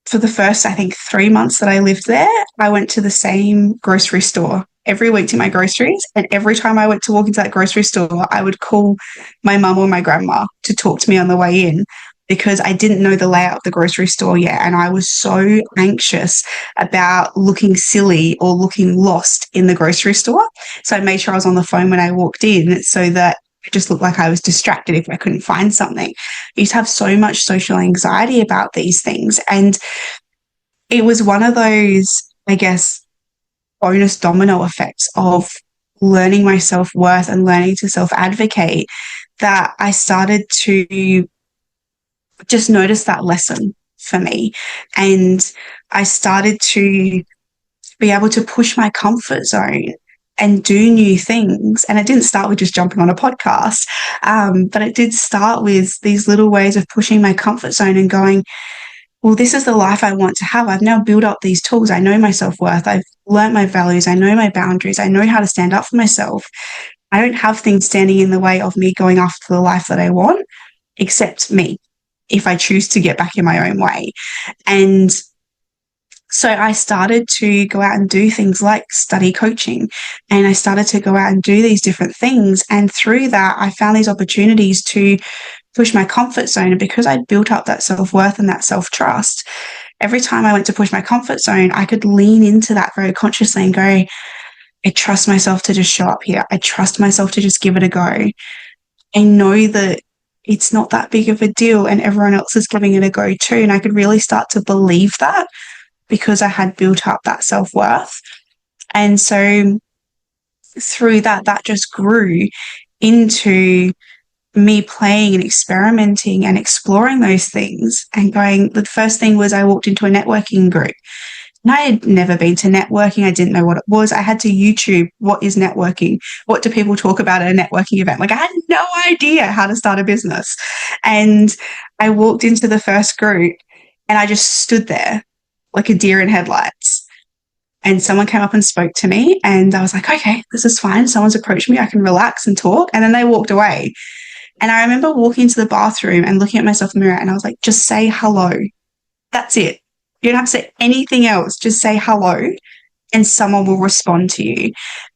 for the first, I think, 3 months that I lived there, I went to the same grocery store every week to my groceries. And every time I went to walk into that grocery store, I would call my mum or my grandma to talk to me on the way in, because I didn't know the layout of the grocery store yet. And I was so anxious about looking silly or looking lost in the grocery store. So I made sure I was on the phone when I walked in, so that it just looked like I was distracted if I couldn't find something. I used to have so much social anxiety about these things. And it was one of those, I guess, bonus domino effects of learning my self-worth and learning to self-advocate, that I started to just notice that lesson for me. And I started to be able to push my comfort zone and do new things. And it didn't start with just jumping on a podcast, but it did start with these little ways of pushing my comfort zone and going, well, this is the life I want to have. I've now built up these tools. I know my self-worth. I've learned my values. I know my boundaries. I know how to stand up for myself. I don't have things standing in the way of me going after the life that I want, except me, if I choose to get back in my own way. And so I started to go out and do things like study coaching, and I started to go out and do these different things. And through that, I found these opportunities to push my comfort zone. And because I'd built up that self-worth and that self-trust, every time I went to push my comfort zone, I could lean into that very consciously and go, I trust myself to just show up here. I trust myself to just give it a go. I know that it's not that big of a deal and everyone else is giving it a go too. And I could really start to believe that, because I had built up that self-worth. And so through that, that just grew into me playing and experimenting and exploring those things and going. The first thing was I walked into a networking group. And I had never been to networking. I didn't know what it was. I had to YouTube, what is networking? What do people talk about at a networking event? Like, I had no idea how to start a business. And I walked into the first group and I just stood there like a deer in headlights. And someone came up and spoke to me, and I was like, okay, this is fine. Someone's approached me. I can relax and talk. And then they walked away. And I remember walking into the bathroom and looking at myself in the mirror, and I was like, just say hello. That's it. You don't have to say anything else. Just say hello and someone will respond to you.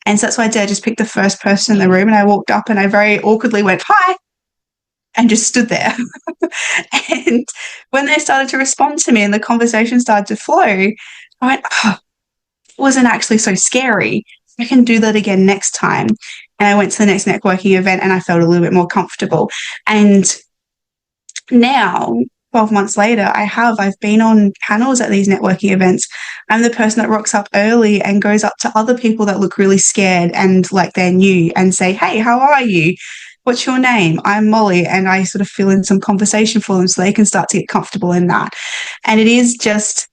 And so that's why I did. I just picked the first person in the room and I walked up and I very awkwardly went, hi, and just stood there. And when they started to respond to me and the conversation started to flow, I went, oh, it wasn't actually so scary. I can do that again next time. And I went to the next networking event and I felt a little bit more comfortable. And now, 12 months later, I've been on panels at these networking events. I'm the person that rocks up early and goes up to other people that look really scared and like they're new and say, hey, how are you? What's your name? I'm Molly. And I sort of fill in some conversation for them so they can start to get comfortable in that. And it is just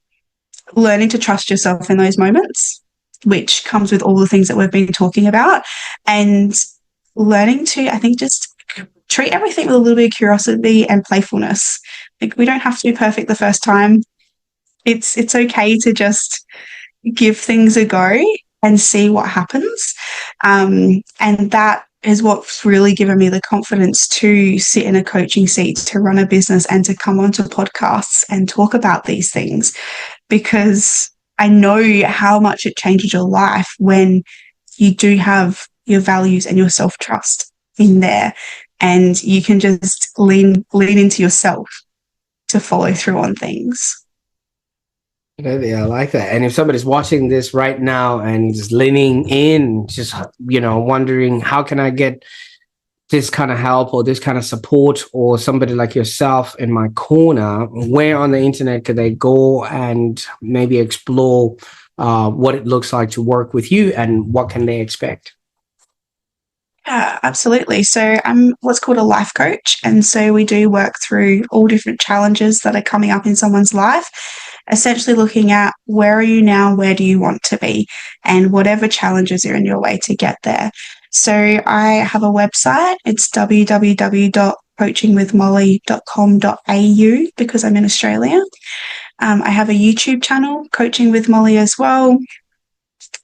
learning to trust yourself in those moments, which comes with all the things that we've been talking about, and learning to, I think, just treat everything with a little bit of curiosity and playfulness. Like, we don't have to be perfect the first time. It's okay to just give things a go and see what happens. And that is what's really given me the confidence to sit in a coaching seat, to run a business, and to come onto podcasts and talk about these things, because I know how much it changes your life when you do have your values and your self-trust in there, and you can just lean into yourself to follow through on things. Yeah, I like that. And if somebody's watching this right now and just leaning in, just, wondering how can I get this kind of help or this kind of support, or somebody like yourself in my corner, where on the internet could they go and maybe explore what it looks like to work with you, and what can they expect? Yeah, absolutely. So I'm what's called a life coach. And so we do work through all different challenges that are coming up in someone's life, essentially looking at where are you now, where do you want to be, and whatever challenges are in your way to get there. So I have a website. It's www.coachingwithmolly.com.au, because I'm in Australia. I have a YouTube channel, Coaching with Molly, as well.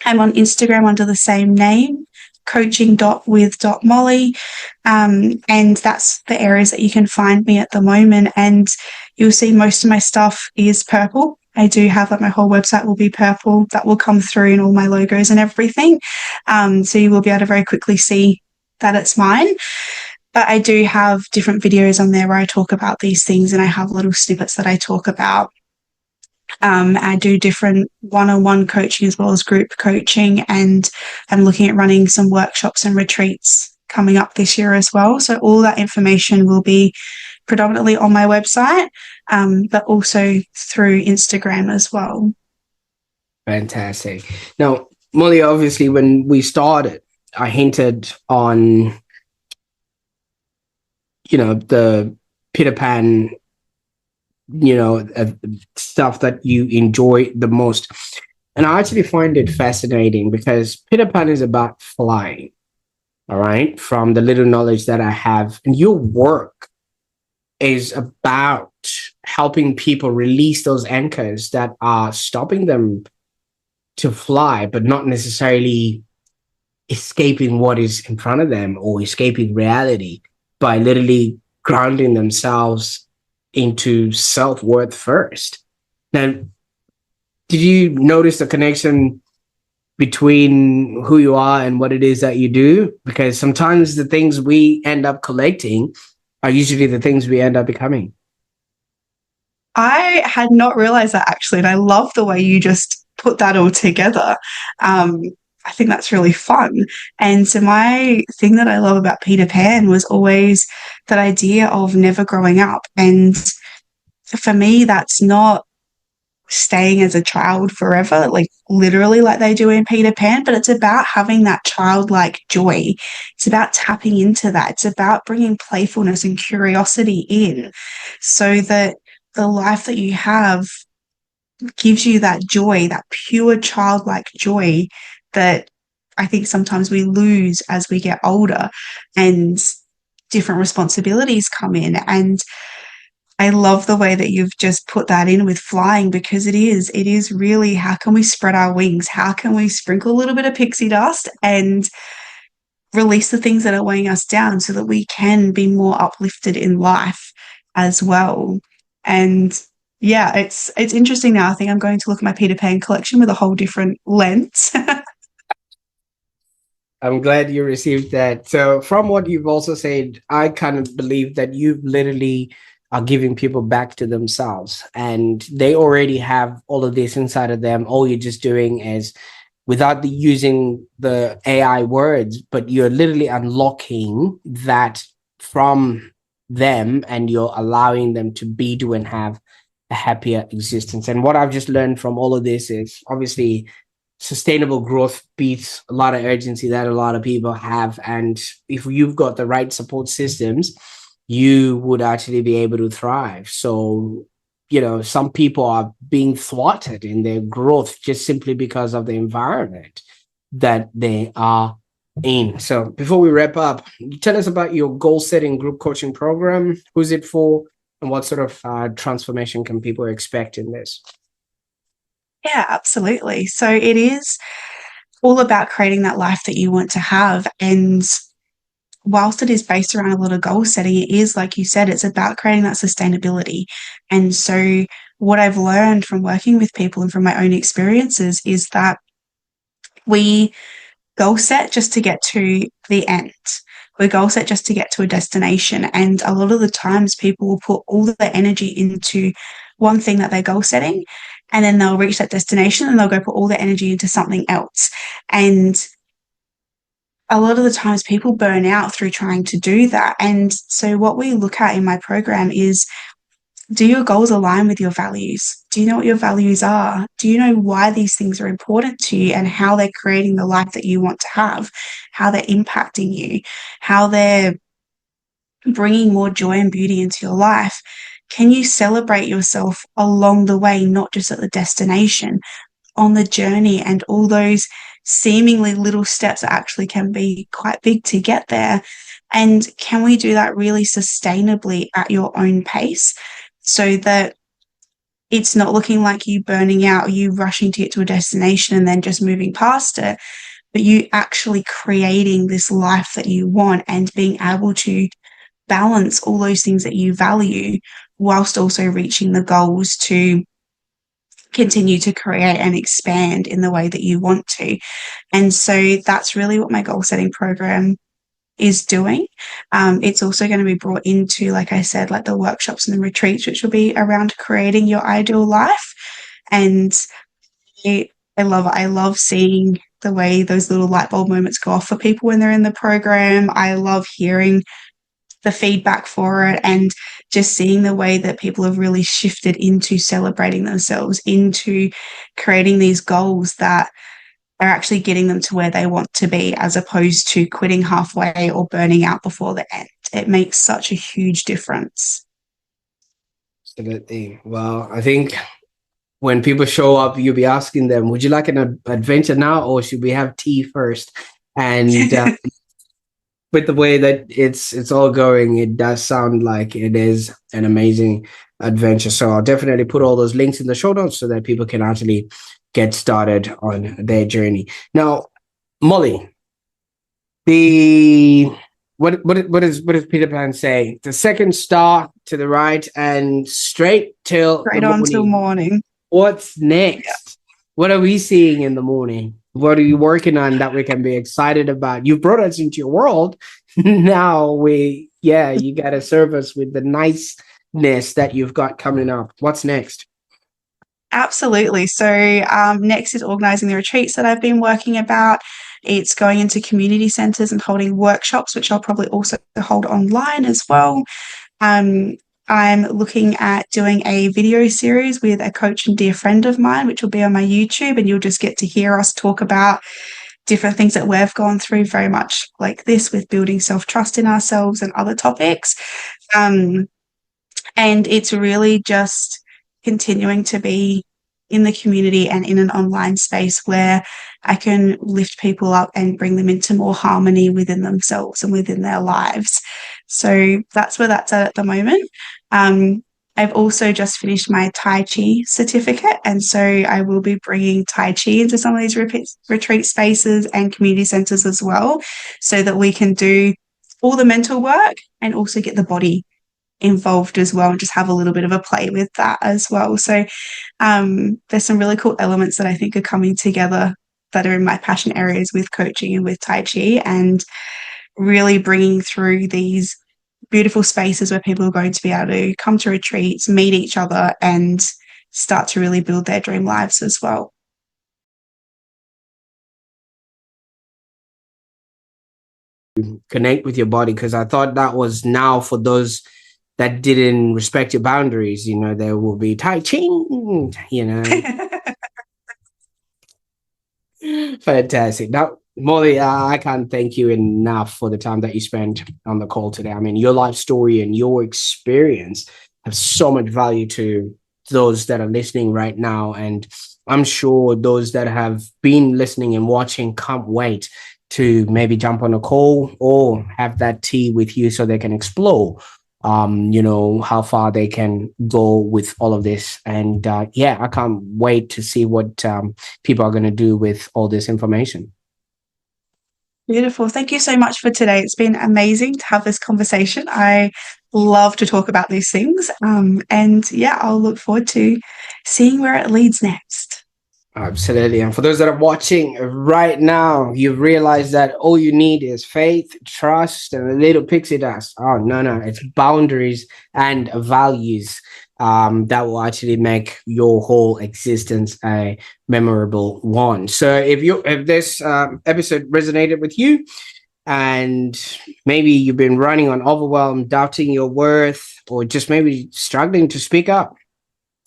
I'm on Instagram under the same name, coaching.with.molly. And that's the areas that you can find me at the moment. And you'll see most of my stuff is purple. I do have my whole website will be purple. That will come through in all my logos and everything. So you will be able to very quickly see that it's mine. But I do have different videos on there where I talk about these things, and I have little snippets that I talk about. I do different one-on-one coaching as well as group coaching, and I'm looking at running some workshops and retreats coming up this year as well. So all that information will be predominantly on my website, but also through Instagram as well. Fantastic. Now, Molly, obviously, when we started, I hinted on, the Peter Pan, stuff that you enjoy the most. And I actually find it fascinating because Peter Pan is about flying, all right, from the little knowledge that I have. And your work is about helping people release those anchors that are stopping them to fly, but not necessarily escaping what is in front of them or escaping reality, by literally grounding themselves into self-worth first. Now, did you notice the connection between who you are and what it is that you do? Because sometimes the things we end up collecting are usually the things we end up becoming. I had not realized that, actually, and I love the way you just put that all together. I think that's really fun. And so my thing that I love about Peter Pan was always that idea of never growing up. And for me, that's not staying as a child forever, like literally like they do in Peter Pan, but it's about having that childlike joy. It's about tapping into that. It's about bringing playfulness and curiosity in, so that the life that you have gives you that joy, that pure childlike joy that I think sometimes we lose as we get older and different responsibilities come in. And I love the way that you've just put that in with flying, because it is really, how can we spread our wings? How can we sprinkle a little bit of pixie dust and release the things that are weighing us down so that we can be more uplifted in life as well? And Yeah, it's interesting now. I think I'm going to look at my Peter Pan collection with a whole different lens. I'm glad you received that. So, from what you've also said, I kind of believe that you literally are giving people back to themselves, and they already have all of this inside of them. All you're just doing is, without using the AI words, but you're literally unlocking that from them, and you're allowing them to be, do, and have a happier existence. And what I've just learned from all of this is obviously sustainable growth beats a lot of urgency that a lot of people have. And if you've got the right support systems, you would actually be able to thrive. So, some people are being thwarted in their growth just simply because of the environment that they are in. So, before we wrap up, tell us about your goal setting group coaching program. Who's it for? And what sort of transformation can people expect in this? Yeah, absolutely. So it is all about creating that life that you want to have. And whilst it is based around a lot of goal setting, it is, like you said, it's about creating that sustainability. And so, what I've learned from working with people and from my own experiences is that we goal set just to get to the end. We goal set just to get to a destination. And a lot of the times, people will put all their energy into one thing that they're goal setting, and then they'll reach that destination and they'll go put all their energy into something else. And a lot of the times people burn out through trying to do that. And so, what we look at in my program is, do your goals align with your values? Do you know what your values are? Do you know why these things are important to you and how they're creating the life that you want to have, how they're impacting you, how they're bringing more joy and beauty into your life? Can you celebrate yourself along the way, not just at the destination? On the journey, and all those seemingly little steps that actually can be quite big to get there. And can we do that really sustainably at your own pace so that it's not looking like you burning out, you rushing to get to a destination and then just moving past it, but you actually creating this life that you want and being able to balance all those things that you value whilst also reaching the goals to continue to create and expand in the way that you want to. And so that's really what my goal setting program is doing. It's also going to be brought into, like I said, like the workshops and the retreats, which will be around creating your ideal life. And I love it. I love seeing the way those little light bulb moments go off for people when they're in the program. I love hearing the feedback for it and just seeing the way that people have really shifted into celebrating themselves, into creating these goals that are actually getting them to where they want to be, as opposed to quitting halfway or burning out before the end. It makes such a huge difference. Absolutely. Well, I think when people show up, you'll be asking them, would you like an adventure now, or should we have tea first? And with the way that it's all going, it does sound like it is an amazing adventure. So I'll definitely put all those links in the show notes so that people can actually get started on their journey. Now, Molly, the what does Peter Pan say? The second star to the right and straight till the Right on till morning. morning. What's Yeah. next? What are we seeing in the morning? What are you working on that we can be excited about? You brought us into your world. Now you got to serve us with the niceness that you've got coming up. What's next? Absolutely. So next is organising the retreats that I've been working about. It's going into community centres and holding workshops, which I'll probably also hold online as well. Um, I'm looking at doing a video series with a coach and dear friend of mine, which will be on my YouTube, and you'll just get to hear us talk about different things that we've gone through, very much like this, with building self-trust in ourselves and other topics. Um, and it's really just continuing to be in the community and in an online space where I can lift people up and bring them into more harmony within themselves and within their lives. So that's where that's at the moment. I've also just finished my Tai Chi certificate, and so I will be bringing Tai Chi into some of these retreat spaces and community centres as well, so that we can do all the mental work and also get the body involved as well, and just have a little bit of a play with that as well. So there's some really cool elements that I think are coming together that are in my passion areas with coaching and with Tai Chi, and really bringing through these beautiful spaces where people are going to be able to come to retreats, meet each other, and start to really build their dream lives as well. Connect with your body, because I thought that was now for those that didn't respect your boundaries. You know, there will be Tai Chi, you know. Fantastic. Now, Molly, I can't thank you enough for the time that you spent on the call today. I mean, your life story and your experience have so much value to those that are listening right now. And I'm sure those that have been listening and watching can't wait to maybe jump on a call or have that tea with you so they can explore you know, how far they can go with all of this. And yeah, I can't wait to see what people are going to do with all this information. Beautiful. Thank you so much for today. It's been amazing to have this conversation. I love to talk about these things. And yeah, I'll look forward to seeing where it leads next. Absolutely. And for those that are watching right now, you've realized that all you need is faith, trust, and a little pixie dust. Oh, no, no. It's boundaries and values that will actually make your whole existence a memorable one. So if this episode resonated with you, and maybe you've been running on overwhelm, doubting your worth, or just maybe struggling to speak up,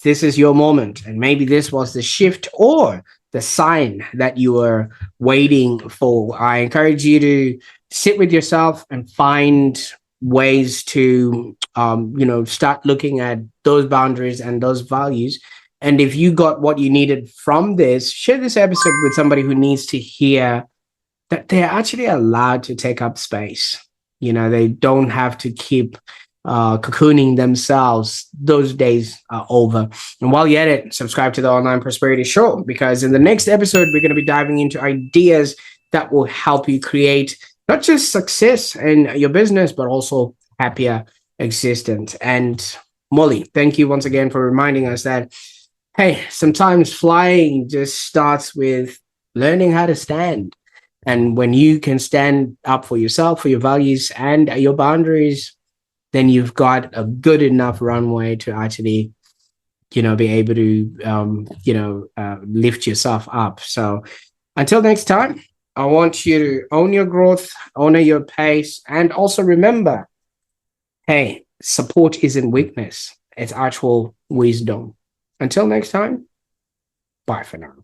this is your moment. And maybe this was the shift or the sign that you were waiting for. I encourage you to sit with yourself and find ways to, you know, start looking at those boundaries and those values. And if you got what you needed from this, share this episode with somebody who needs to hear that they're actually allowed to take up space. You know, they don't have to keep cocooning themselves. Those days are over. And while you're at it, subscribe to the Online Prosperity Show, because in the next episode, we're going to be diving into ideas that will help you create not just success in your business, but also happier existence. And Molly, thank you once again for reminding us that, hey, sometimes flying just starts with learning how to stand. And when you can stand up for yourself, for your values and your boundaries, then you've got a good enough runway to actually, you know, be able to, lift yourself up. So until next time, I want you to own your growth, honor your pace, and also remember, hey, support isn't weakness. It's actual wisdom. Until next time, bye for now.